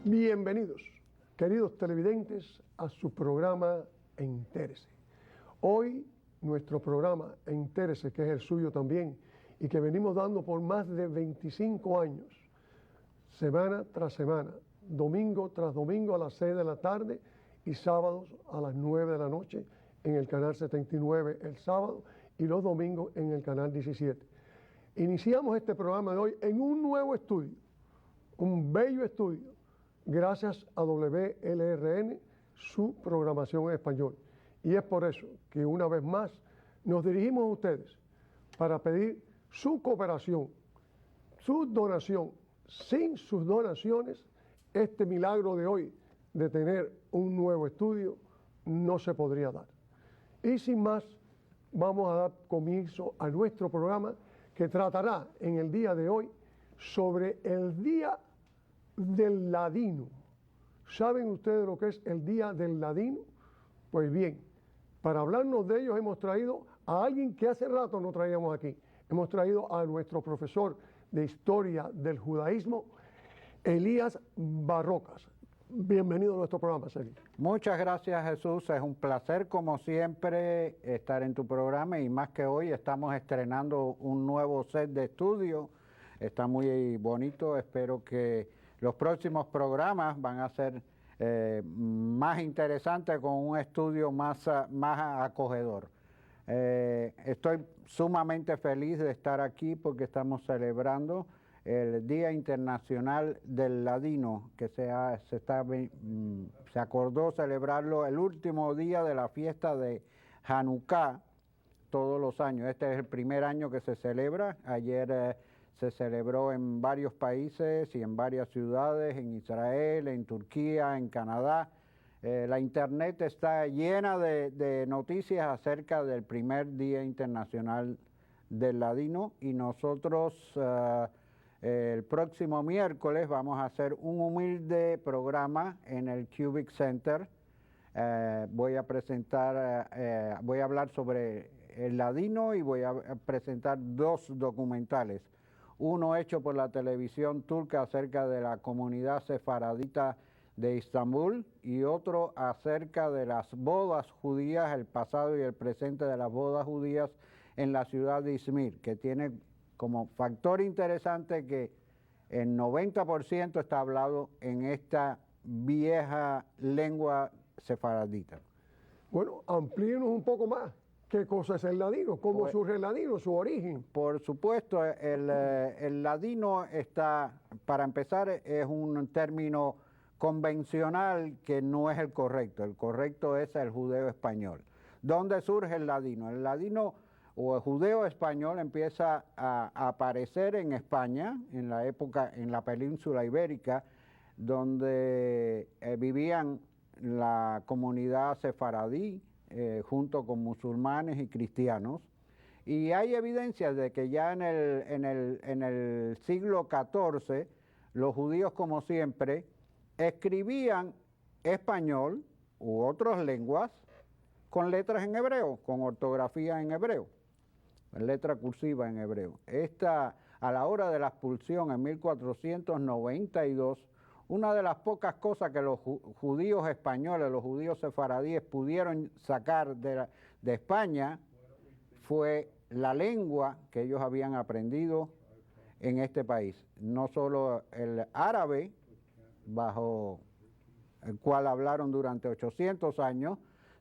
Bienvenidos, queridos televidentes, a su programa Entérese. Hoy nuestro programa Entérese, que es el suyo también, y que venimos dando por más de 25 años, semana tras semana, domingo tras domingo a las 6 de la tarde y sábados a las 9 de la noche en el canal 79 el sábado y los domingos en el canal 17. Iniciamos este programa de hoy en un nuevo estudio, un bello estudio, gracias a WLRN, su programación en español. Y es por eso que una vez más nos dirigimos a ustedes para pedir su cooperación, su donación. Sin sus donaciones, este milagro de hoy de tener un nuevo estudio no se podría dar. Y sin más, vamos a dar comienzo a nuestro programa que tratará en el día de hoy sobre el Día del Ladino. ¿Saben ustedes lo que es el Día del Ladino? Pues bien, para hablarnos de ellos hemos traído a alguien que hace rato no traíamos aquí. Hemos traído a nuestro profesor de Historia del Judaísmo, Elías Barrocas. Bienvenido a nuestro programa, Sergio. Muchas gracias, Jesús. Es un placer, como siempre, estar en tu programa y más que hoy estamos estrenando un nuevo set de estudio. Está muy bonito. Espero que los próximos programas van a ser más interesantes con un estudio más acogedor. Estoy sumamente feliz de estar aquí porque estamos celebrando el Día Internacional del Ladino, que se acordó celebrarlo el último día de la fiesta de Hanukkah todos los años. Este es el primer año que se celebra. Ayer se celebró en varios países y en varias ciudades, en Israel, en Turquía, en Canadá. La internet está llena de noticias acerca del primer Día Internacional del Ladino y nosotros el próximo miércoles vamos a hacer un humilde programa en el Cubic Center. Voy a hablar sobre el ladino y voy a presentar dos documentales. Uno hecho por la televisión turca acerca de la comunidad sefaradita de Estambul y otro acerca de las bodas judías, el pasado y el presente de las bodas judías en la ciudad de Izmir, que tiene como factor interesante que el 90% está hablado en esta vieja lengua sefaradita. Bueno, amplíenos un poco más. ¿Qué cosa es el ladino? ¿Cómo surge el ladino? ¿Su origen? Por supuesto, el ladino está, para empezar, es un término convencional que no es el correcto. El correcto es el judeo español. ¿Dónde surge el ladino? El ladino o el judeo español empieza a aparecer en España, en la época, en la península ibérica, donde vivían la comunidad sefaradí, junto con musulmanes y cristianos. Y hay evidencias de que ya en el siglo XIV, los judíos, como siempre, escribían español u otras lenguas con letras en hebreo, con ortografía en hebreo, letra cursiva en hebreo. A la hora de la expulsión en 1492, una de las pocas cosas que los judíos españoles, los judíos sefaradíes pudieron sacar de España fue la lengua que ellos habían aprendido en este país. No solo el árabe, bajo el cual hablaron durante 800 años,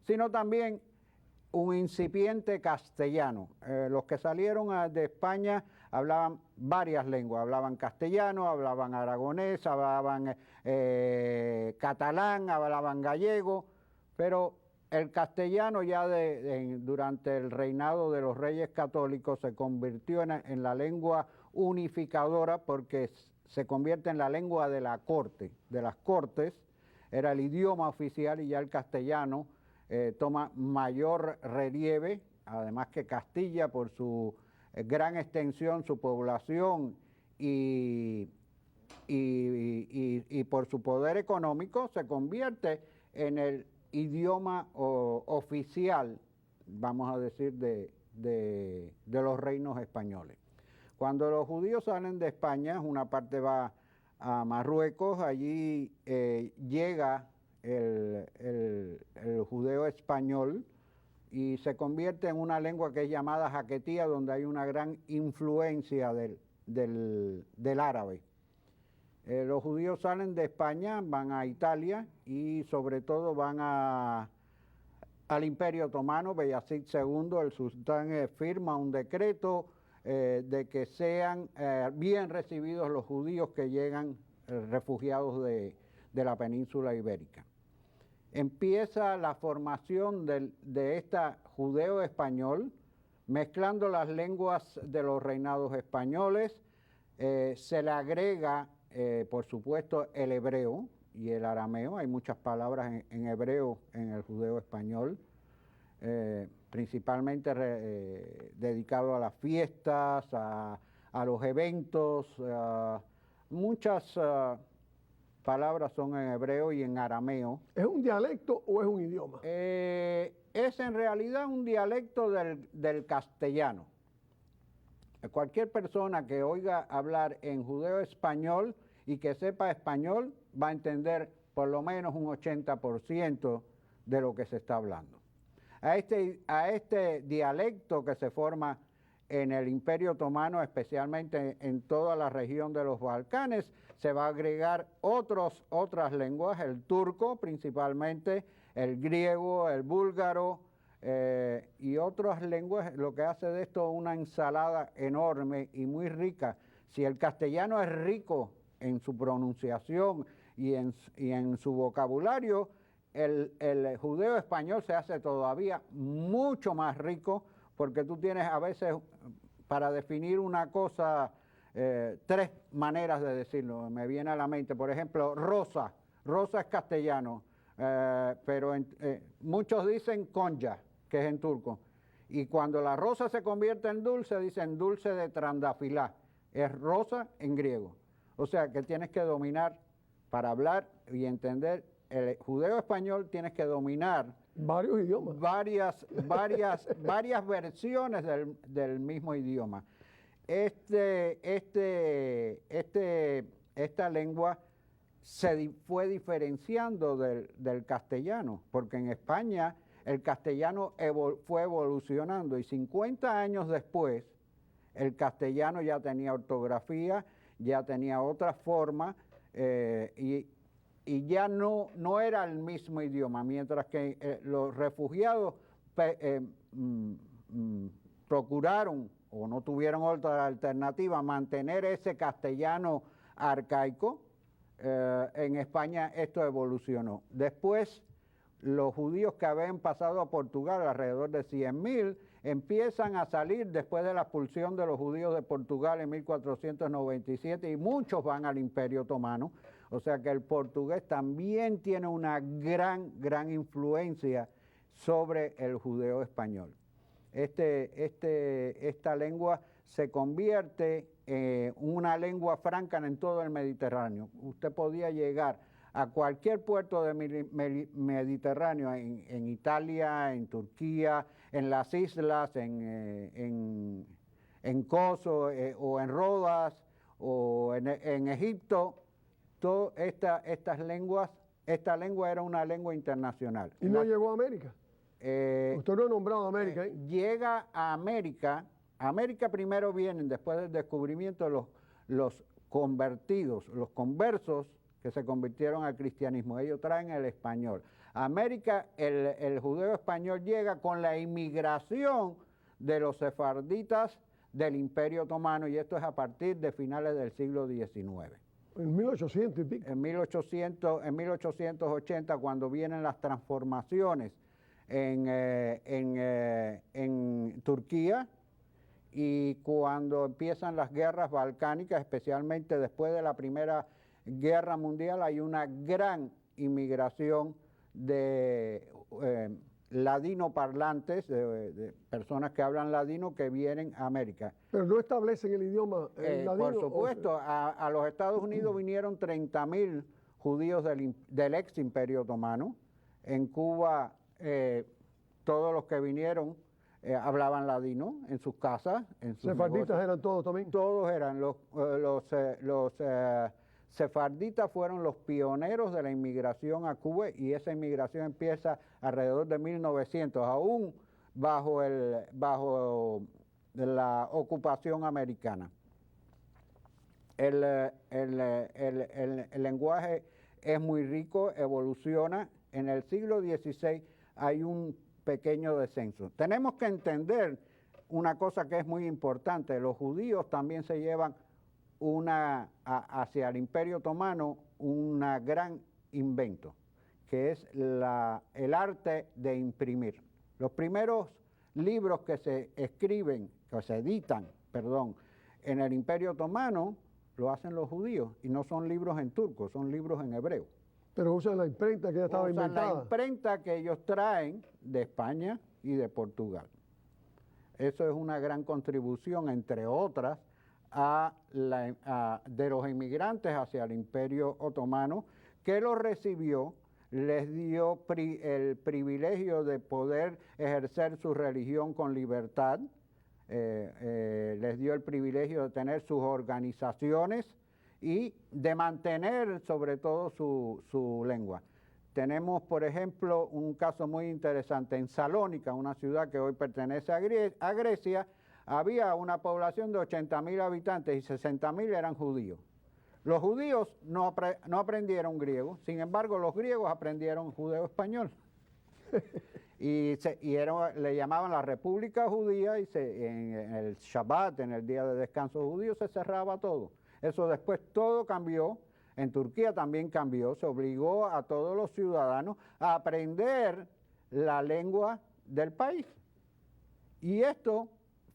sino también un incipiente castellano. Los que salieron de España hablaban varias lenguas, hablaban castellano, hablaban aragonés, hablaban catalán, hablaban gallego, pero el castellano ya durante el reinado de los reyes católicos se convirtió en la lengua unificadora porque se convierte en la lengua de la corte, de las cortes, era el idioma oficial y ya el castellano toma mayor relieve, además que Castilla por su gran extensión, su población y por su poder económico se convierte en el idioma oficial, vamos a decir, de los reinos españoles. Cuando los judíos salen de España, una parte va a Marruecos, allí llega el judeo español y se convierte en una lengua que es llamada jaquetía, donde hay una gran influencia del árabe. Los judíos salen de España, van a Italia y sobre todo van al Imperio Otomano. Beyazid II, el sultán, firma un decreto de que sean bien recibidos los judíos que llegan refugiados de la península ibérica. Empieza la formación de esta judeo español, mezclando las lenguas de los reinados españoles. Se le agrega, por supuesto, el hebreo y el arameo. Hay muchas palabras en hebreo en el judeo español, principalmente dedicado a las fiestas, a los eventos. Muchas palabras son en hebreo y en arameo. ¿Es un dialecto o es un idioma? Es en realidad un dialecto del castellano. Cualquier persona que oiga hablar en judeo español y que sepa español va a entender por lo menos un 80% de lo que se está hablando. A este dialecto que se forma en el Imperio Otomano, especialmente en toda la región de los Balcanes, se va a agregar otras lenguas, el turco principalmente, el griego, el búlgaro y otras lenguas, lo que hace de esto una ensalada enorme y muy rica. Si el castellano es rico en su pronunciación y en su vocabulario, el judeo español se hace todavía mucho más rico, porque tú tienes a veces, para definir una cosa, tres maneras de decirlo, me viene a la mente. Por ejemplo, rosa es castellano, pero muchos dicen concha, que es en turco. Y cuando la rosa se convierte en dulce, dicen dulce de trandafilá, es rosa en griego. O sea que tienes que dominar, para hablar y entender el judeo español, tienes que dominar varios idiomas, varias versiones del mismo idioma. Esta lengua fue diferenciando del castellano, porque en España el castellano fue evolucionando y 50 años después el castellano ya tenía ortografía, ya tenía otra forma y ya no era el mismo idioma, mientras que los refugiados procuraron o no tuvieron otra alternativa mantener ese castellano arcaico. En España esto evolucionó. Después, los judíos que habían pasado a Portugal, alrededor de 100.000, empiezan a salir después de la expulsión de los judíos de Portugal en 1497 y muchos van al Imperio Otomano. O sea que el portugués también tiene una gran influencia sobre el judeo español. Esta lengua se convierte en una lengua franca en todo el Mediterráneo. Usted podía llegar a cualquier puerto del Mediterráneo, en Italia, en Turquía, en las islas, en Kosovo o en Rodas o en Egipto. Todas estas lenguas, esta lengua era una lengua internacional. ¿Y no llegó a América? Usted no ha nombrado a América. Llega a América. A América primero vienen, después del descubrimiento, los convertidos, los conversos que se convirtieron al cristianismo. Ellos traen el español. A América el judeo español llega con la inmigración de los sefarditas del Imperio Otomano, y esto es a partir de finales del siglo XIX. En 1800 y pico. En 1880, cuando vienen las transformaciones en Turquía, y cuando empiezan las guerras balcánicas, especialmente después de la Primera Guerra Mundial, hay una gran inmigración de ladino parlantes, de personas que hablan ladino, que vienen a América. Pero no establecen el idioma ladino. Por supuesto, a los Estados Unidos vinieron 30.000 judíos del ex Imperio Otomano. En Cuba, todos los que vinieron hablaban ladino en sus casas, en sus ¿Sefarditas eran todos también? Todos eran. Los sefarditas fueron los pioneros de la inmigración a Cuba y esa inmigración empieza alrededor de 1900, aún bajo la ocupación americana. El lenguaje es muy rico, evoluciona. En el siglo XVI hay un pequeño descenso. Tenemos que entender una cosa que es muy importante. Los judíos también se llevan hacia el Imperio Otomano un gran invento, que es el arte de imprimir. Los primeros libros que se editan, en el Imperio Otomano, lo hacen los judíos, y no son libros en turco, son libros en hebreo. Pero usan la imprenta que ya estaba inventada. Usan la imprenta que ellos traen de España y de Portugal. Eso es una gran contribución, entre otras, de los inmigrantes hacia el Imperio Otomano, que los recibió, les dio el privilegio de poder ejercer su religión con libertad, les dio el privilegio de tener sus organizaciones y de mantener sobre todo su lengua. Tenemos, por ejemplo, un caso muy interesante. En Salónica, una ciudad que hoy pertenece a Grecia, había una población de 80.000 habitantes y 60.000 eran judíos. Los judíos no aprendieron griego, sin embargo los griegos aprendieron judeo-español. Le llamaban la República Judía y en el Shabbat, en el día de descanso judío, se cerraba todo. Eso después todo cambió. En Turquía también cambió, se obligó a todos los ciudadanos a aprender la lengua del país. Y esto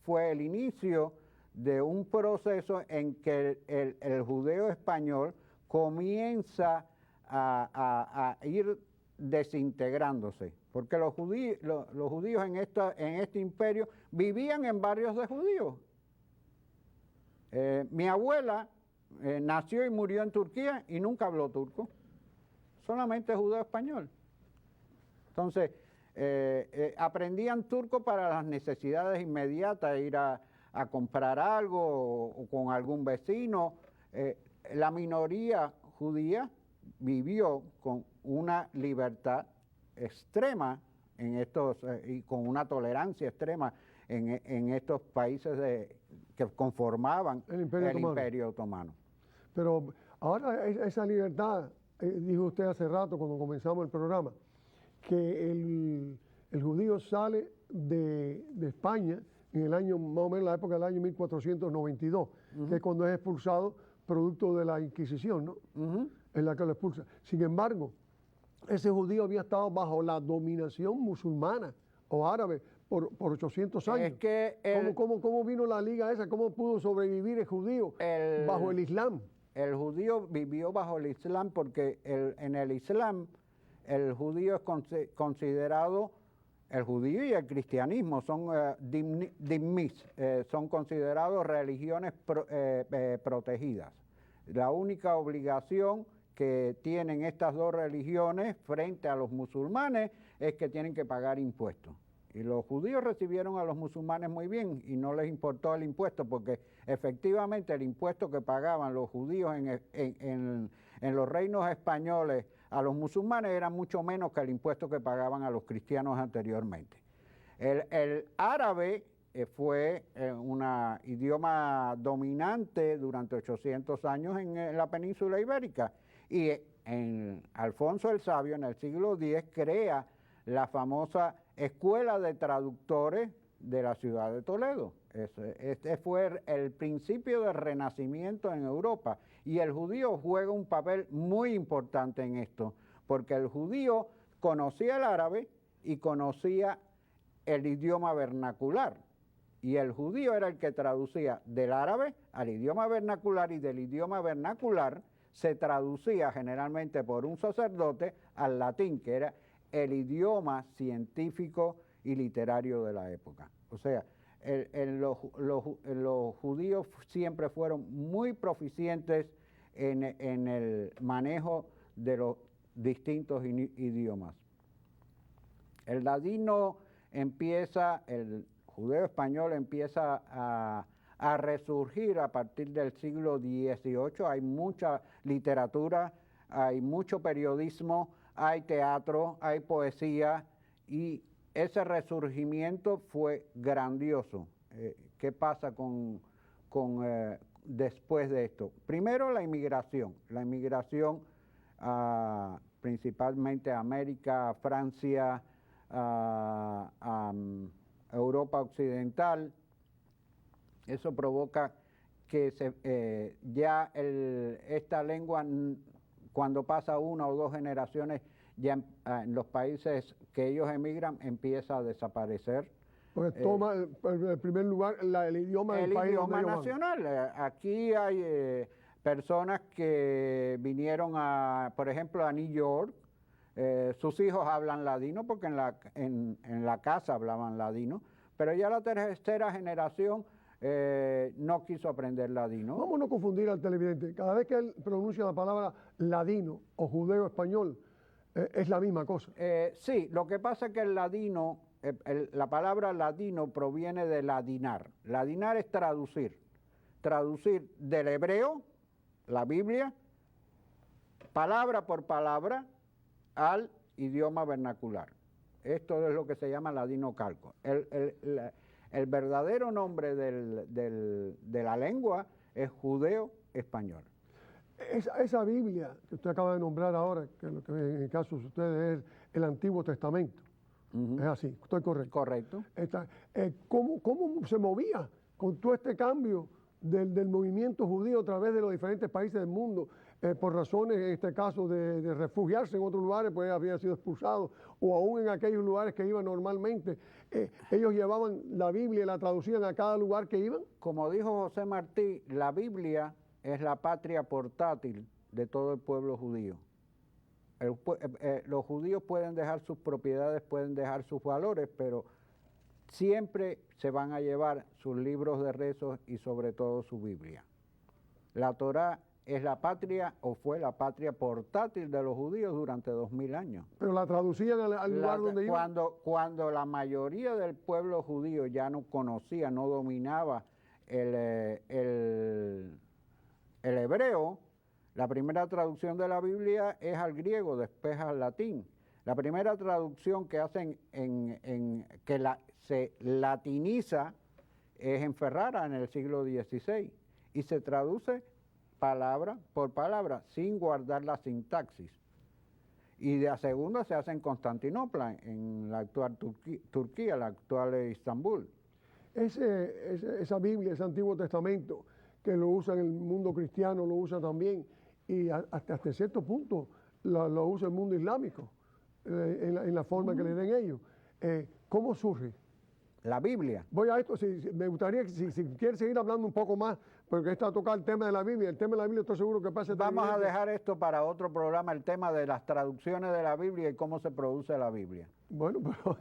fue el inicio de un proceso en que el judeo español comienza a ir desintegrándose, porque los judíos en este imperio vivían en barrios de judíos. Mi abuela nació y murió en Turquía y nunca habló turco, solamente judeo español. Entonces, aprendían turco para las necesidades inmediatas, ir a comprar algo o con algún vecino. La minoría judía vivió con una libertad extrema y con una tolerancia extrema en estos países que conformaban el Imperio Otomano. Pero ahora esa libertad, dijo usted hace rato cuando comenzamos el programa, que el judío sale de España en el año, más o menos la época del año 1492, que es cuando es expulsado producto de la Inquisición, ¿no? En la que lo expulsa. Sin embargo, ese judío había estado bajo la dominación musulmana o árabe por 800 años. Es que ¿Cómo vino la liga esa? ¿Cómo pudo sobrevivir el judío bajo el Islam? El judío vivió bajo el Islam porque en el Islam el judío es considerado, el judío y el cristianismo son dhimmis, son considerados religiones protegidas. La única obligación que tienen estas dos religiones frente a los musulmanes es que tienen que pagar impuestos. Y los judíos recibieron a los musulmanes muy bien y no les importó el impuesto, porque efectivamente el impuesto que pagaban los judíos en los reinos españoles a los musulmanes era mucho menos que el impuesto que pagaban a los cristianos anteriormente. El árabe fue un idioma dominante durante 800 años en la península ibérica, y Alfonso el Sabio en el siglo X crea la famosa Escuela de Traductores de la ciudad de Toledo. Este fue el principio del Renacimiento en Europa, y el judío juega un papel muy importante en esto, porque el judío conocía el árabe y conocía el idioma vernacular, y el judío era el que traducía del árabe al idioma vernacular, y del idioma vernacular se traducía generalmente por un sacerdote al latín, que era el idioma científico y literario de la época. O sea, los judíos siempre fueron muy proficientes en el manejo de los distintos idiomas. El judeo español empieza a resurgir a partir del siglo XVIII. Hay mucha literatura, hay mucho periodismo, hay teatro, hay poesía, y ese resurgimiento fue grandioso. ¿Qué pasa después de esto? Primero, la inmigración principalmente a América, a Francia, a Europa Occidental. Eso provoca que esta lengua, cuando pasa una o dos generaciones, ya en los países que ellos emigran, empieza a desaparecer. Porque toma el primer lugar el idioma del país. El idioma nacional. Aquí hay personas que vinieron, por ejemplo, a New York. Sus hijos hablan ladino porque en la casa hablaban ladino, pero ya la tercera generación no quiso aprender ladino. Vamos a no confundir al televidente. Cada vez que él pronuncia la palabra ladino o judeo español, es la misma cosa. Sí, lo que pasa es que el ladino, la palabra ladino proviene de ladinar. Ladinar es traducir. Traducir del hebreo, la Biblia, palabra por palabra, al idioma vernacular. Esto es lo que se llama ladino calco. El verdadero nombre de la lengua es judeo español. Esa Biblia que usted acaba de nombrar ahora, que lo que en el caso de ustedes es el Antiguo Testamento, es así, estoy correcto. Correcto. ¿Cómo se movía con todo este cambio del movimiento judío a través de los diferentes países del mundo? Por razones, en este caso, de refugiarse en otros lugares, pues había sido expulsado, o aún en aquellos lugares que iban normalmente, ellos llevaban la Biblia y la traducían a cada lugar que iban. Como dijo José Martí, la Biblia es la patria portátil de todo el pueblo judío. Los judíos pueden dejar sus propiedades, pueden dejar sus valores, pero siempre se van a llevar sus libros de rezos y sobre todo su Biblia. La Torá es la patria, o fue la patria portátil de los judíos durante 2000 años. Pero la traducían al lugar donde iban. Cuando la mayoría del pueblo judío ya no conocía, no dominaba el hebreo, la primera traducción de la Biblia es al griego, después al latín. La primera traducción que hacen se latiniza es en Ferrara en el siglo XVI y se traduce palabra por palabra, sin guardar la sintaxis. Y de la segunda se hace en Constantinopla, en la actual Turquía, la actual Estambul. Esa Biblia, ese Antiguo Testamento, que lo usa en el mundo cristiano, lo usa también, y hasta cierto punto lo usa el mundo islámico, en la forma que le den ellos. ¿Cómo surge? La Biblia. Voy a esto, me gustaría que si quieres seguir hablando un poco más, porque está a tocar el tema de la Biblia. El tema de la Biblia estoy seguro que pasa. Vamos a dejar esto para otro programa, el tema de las traducciones de la Biblia y cómo se produce la Biblia. Bueno, pero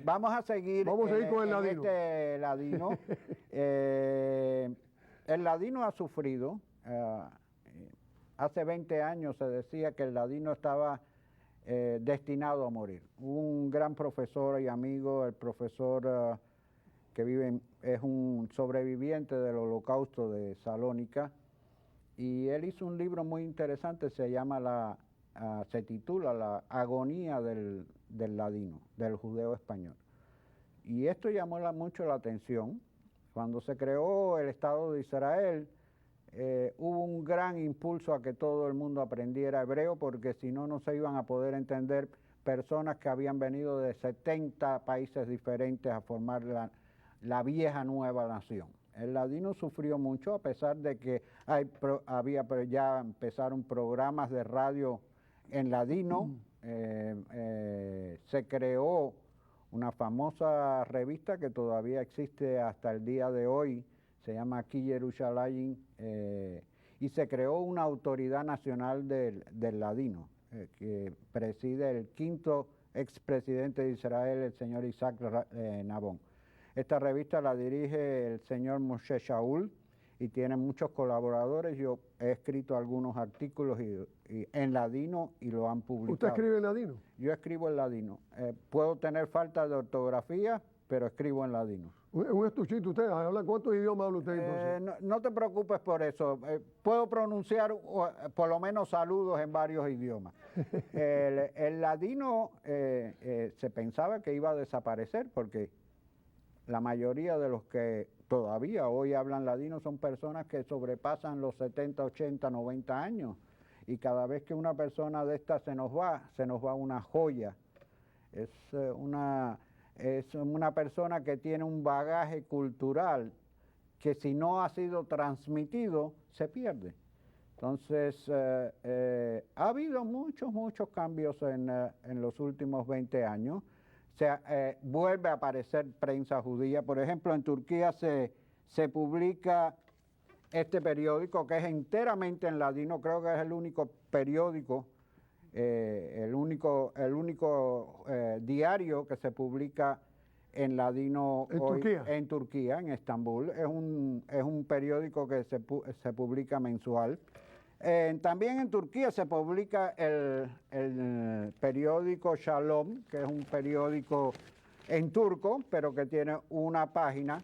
vamos a seguir con el ladino. Este ladino. El ladino ha sufrido. Hace 20 años se decía que el ladino estaba destinado a morir. Un gran profesor y amigo, el profesor es un sobreviviente del Holocausto de Salónica, y él hizo un libro muy interesante, se titula La agonía del ladino, del judeo español. Y esto llamó mucho la atención. Cuando se creó el Estado de Israel, hubo un gran impulso a que todo el mundo aprendiera hebreo, porque si no, no se iban a poder entender personas que habían venido de 70 países diferentes a formar la vieja nueva nación. El ladino sufrió mucho, a pesar de que ya empezaron programas de radio en ladino. Se creó una famosa revista que todavía existe hasta el día de hoy, se llama Aquí Yerushalayim, y se creó una autoridad nacional del ladino, que preside el quinto expresidente de Israel, el señor Isaac Nabón. Esta revista la dirige el señor Moshe Shaul y tiene muchos colaboradores. Yo he escrito algunos artículos en ladino y lo han publicado. ¿Usted escribe en ladino? Yo escribo en ladino. Puedo tener falta de ortografía, pero escribo en ladino. Un estuchito usted, ¿cuántos idiomas habla usted entonces? No te preocupes por eso. Puedo pronunciar por lo menos saludos en varios idiomas. El ladino se pensaba que iba a desaparecer porque la mayoría de los que todavía hoy hablan ladino son personas que sobrepasan los 70, 80, 90 años. Y cada vez que una persona de estas se nos va una joya. Es una persona que tiene un bagaje cultural que si no ha sido transmitido, se pierde. Entonces, ha habido muchos cambios en los últimos 20 años. Vuelve a aparecer prensa judía. Por ejemplo, en Turquía se publica este periódico que es enteramente en ladino. Creo que es el único periódico, el único diario que se publica en ladino en Turquía, en Estambul. Es un periódico que se publica mensual. También en Turquía se publica el periódico Shalom, que es un periódico en turco, pero que tiene una página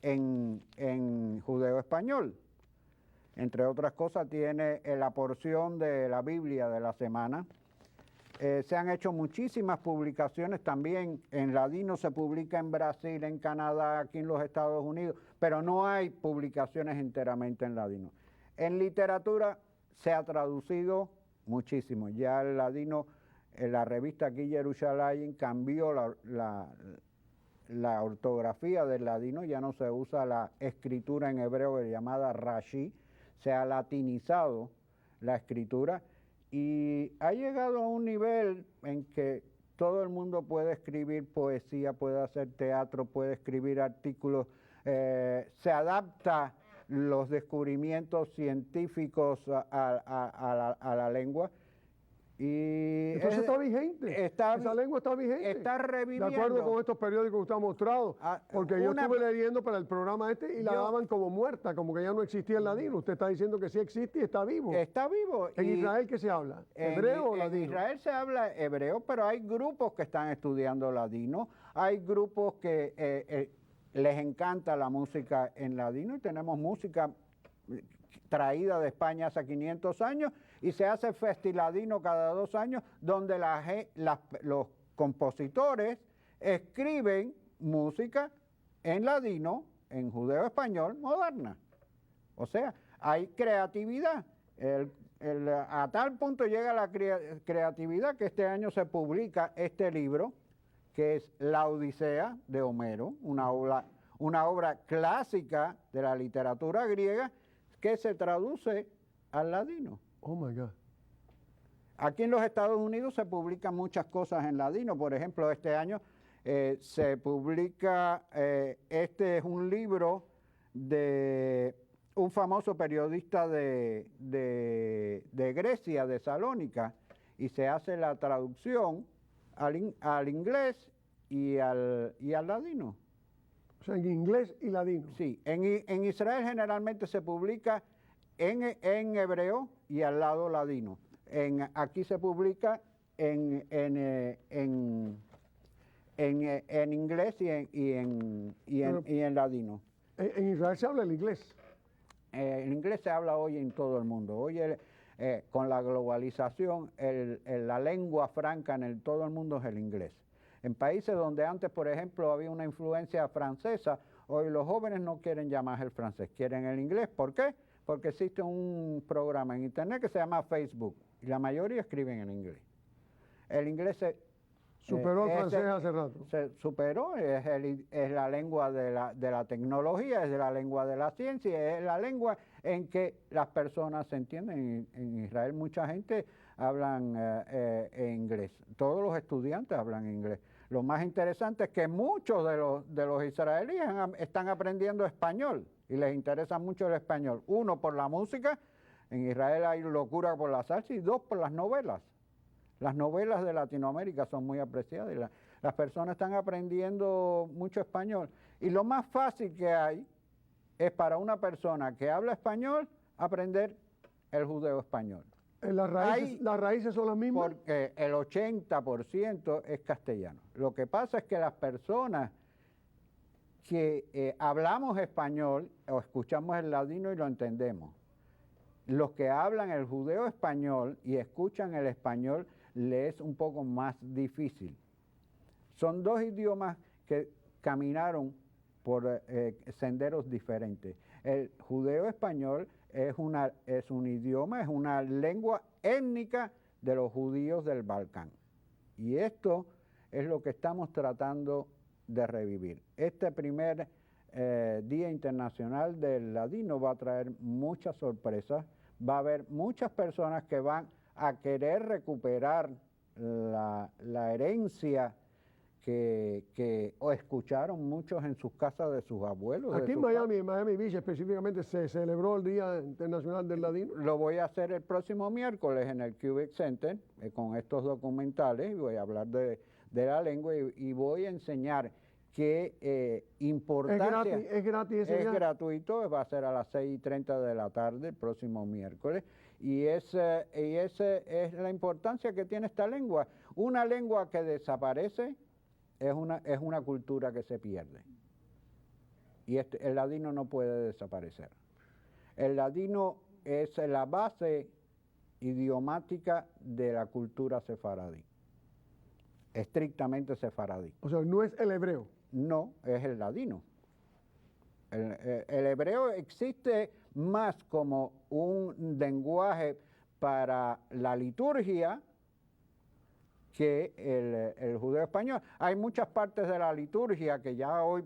en judeo español. Entre otras cosas, tiene la porción de la Biblia de la semana. Se han hecho muchísimas publicaciones también. En ladino se publica en Brasil, en Canadá, aquí en los Estados Unidos, pero no hay publicaciones enteramente en ladino. En literatura se ha traducido muchísimo. Ya el ladino, la revista aquí Jerusalén cambió la ortografía del ladino, ya no se usa la escritura en hebreo llamada Rashi, se ha latinizado la escritura y ha llegado a un nivel en que todo el mundo puede escribir poesía, puede hacer teatro, puede escribir artículos, se adapta los descubrimientos científicos a la lengua. Y entonces está vigente, esa lengua está vigente. Está reviviendo. De acuerdo con estos periódicos que usted ha mostrado, porque yo estuve leyendo para el programa y la daban como muerta, como que ya no existía el ladino. Usted está diciendo que sí existe y está vivo. Está vivo. ¿En Israel qué se habla? ¿Hebreo o ladino? En Israel se habla hebreo, pero hay grupos que están estudiando ladino, hay grupos que les encanta la música en ladino y tenemos música traída de España hace 500 años y se hace festiladino cada 2 años donde los compositores escriben música en ladino, en judeo español moderna. O sea, hay creatividad. A tal punto llega la creatividad que este año se publica este libro, que es La Odisea de Homero, una obra clásica de la literatura griega, que se traduce al ladino. Oh my God. Aquí en los Estados Unidos se publican muchas cosas en ladino. Por ejemplo, este año se publica, este es un libro de un famoso periodista de Grecia, de Salónica, y se hace la traducción al inglés y al ladino. O sea, en inglés y ladino. Sí, en Israel generalmente se publica en hebreo y al lado ladino. Aquí se publica en inglés y en ladino. En Israel se habla el inglés. El inglés se habla hoy en todo el mundo. Hoy con la globalización, la lengua franca en todo el mundo es el inglés. En países donde antes, por ejemplo, había una influencia francesa, hoy los jóvenes no quieren ya más el francés, quieren el inglés. ¿Por qué? Porque existe un programa en internet que se llama Facebook y la mayoría escriben en inglés. El inglés superó al francés hace rato. Se superó, es la lengua de la tecnología, es la lengua de la ciencia, es la lengua en que las personas se entienden. En Israel mucha gente hablan inglés, todos los estudiantes hablan inglés. Lo más interesante es que muchos de los israelíes están aprendiendo español y les interesa mucho el español. 1, por la música, en Israel hay locura por la salsa, y 2, por las novelas. Las novelas de Latinoamérica son muy apreciadas y las personas están aprendiendo mucho español. Y lo más fácil que hay es para una persona que habla español aprender el judeo español. ¿Las raíces son las mismas? Porque el 80% es castellano. Lo que pasa es que las personas que hablamos español o escuchamos el ladino y lo entendemos. Los que hablan el judeo español y escuchan el español les es un poco más difícil. Son dos idiomas que caminaron por senderos diferentes. El judeo español es un idioma, es una lengua étnica de los judíos del Balcán. Y esto es lo que estamos tratando de revivir. Este primer Día Internacional del Ladino va a traer muchas sorpresas. Va a haber muchas personas que van a querer recuperar la herencia que escucharon muchos en sus casas de sus abuelos. Aquí en Miami Beach específicamente se celebró el Día Internacional del Ladino. Lo voy a hacer el próximo miércoles en el Cubic Center con estos documentales y voy a hablar de la lengua y voy a enseñar qué importancia... ¿Es gratis ese día? Es gratuito, va a ser a las 6:30 de la tarde el próximo miércoles y esa es la importancia que tiene esta lengua. Una lengua que desaparece es una cultura que se pierde. Y el ladino no puede desaparecer. El ladino es la base idiomática de la cultura sefaradí, estrictamente sefaradí. O sea, no es el hebreo. No, es el ladino. El hebreo existe más como un lenguaje para la liturgia que el judeo español. Hay muchas partes de la liturgia que ya hoy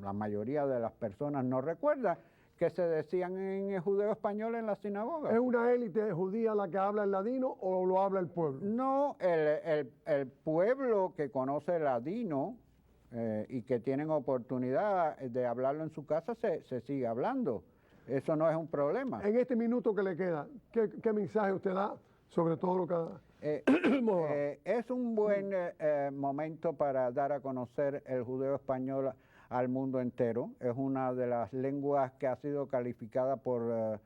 la mayoría de las personas no recuerdan, que se decían en el judeo español en la sinagoga. ¿Es una élite judía la que habla el ladino o lo habla el pueblo? No, el pueblo que conoce el ladino y que tienen oportunidad de hablarlo en su casa se sigue hablando. Eso no es un problema. En este minuto que le queda, ¿qué mensaje usted da sobre todo lo que... es un buen momento para dar a conocer el judeo español al mundo entero. Es una de las lenguas que ha sido calificada por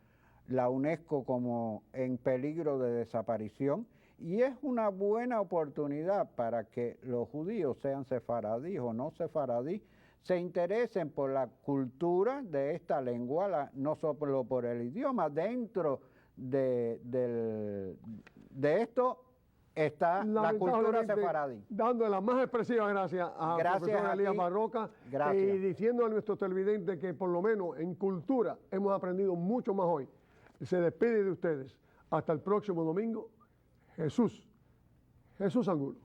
la UNESCO como en peligro de desaparición y es una buena oportunidad para que los judíos, sean sefaradíes o no sefaradíes, se interesen por la cultura de esta lengua, no solo por el idioma. Dentro de esto está la cultura sefaradí. Dándole las más expresivas gracias a profesor Elías Barroca y diciendo a nuestros televidentes que por lo menos en cultura hemos aprendido mucho más hoy. Se despide de ustedes. Hasta el próximo domingo. Jesús Angulo.